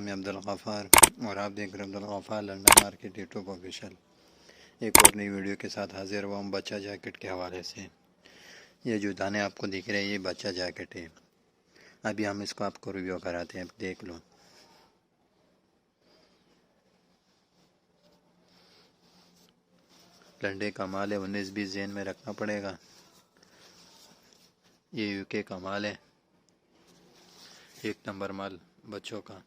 नाम है अब्दुल गफ़ार और आप देख रहे हैं Abdul Gaffar Landa market YouTube official. एक और नई वीडियो के साथ हाजिर हुआ हूँ बच्चा जैकेट के हवाले से। ये जो दाने आपको दिख रहे हैं ये बच्चा जैकेट है। अभी हम इसको आपको रिव्यू कराते हैं, देख लो। लंडे का माल है, 19-20 जेन में रखना पड़ेगा। ये यूके का माल है, एक नंबर माल बच्चों का।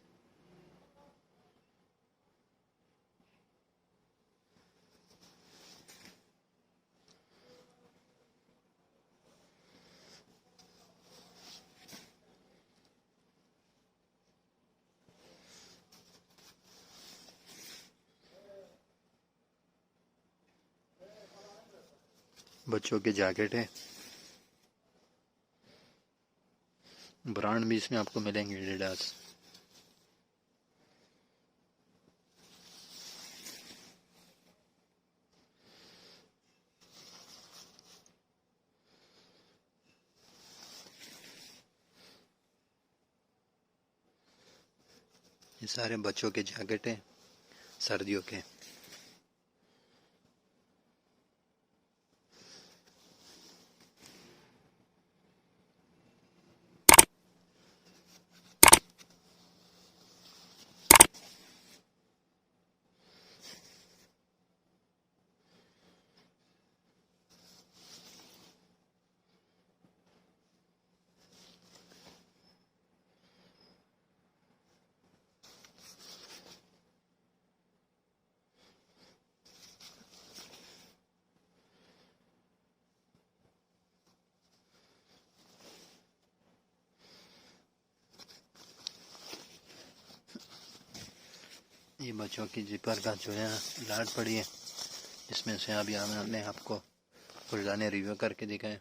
बच्चों के जैकेट है, ब्रांड भी इसमें आपको मिलेंगे एडिडास। ये सारे बच्चों के जैकेट हैं सर्दियों के। ये बच्चों की जिपर का जो है लाट पड़ी है, इसमें से अभी हमने आपको कुछ दाने रिव्यू करके दिखाए।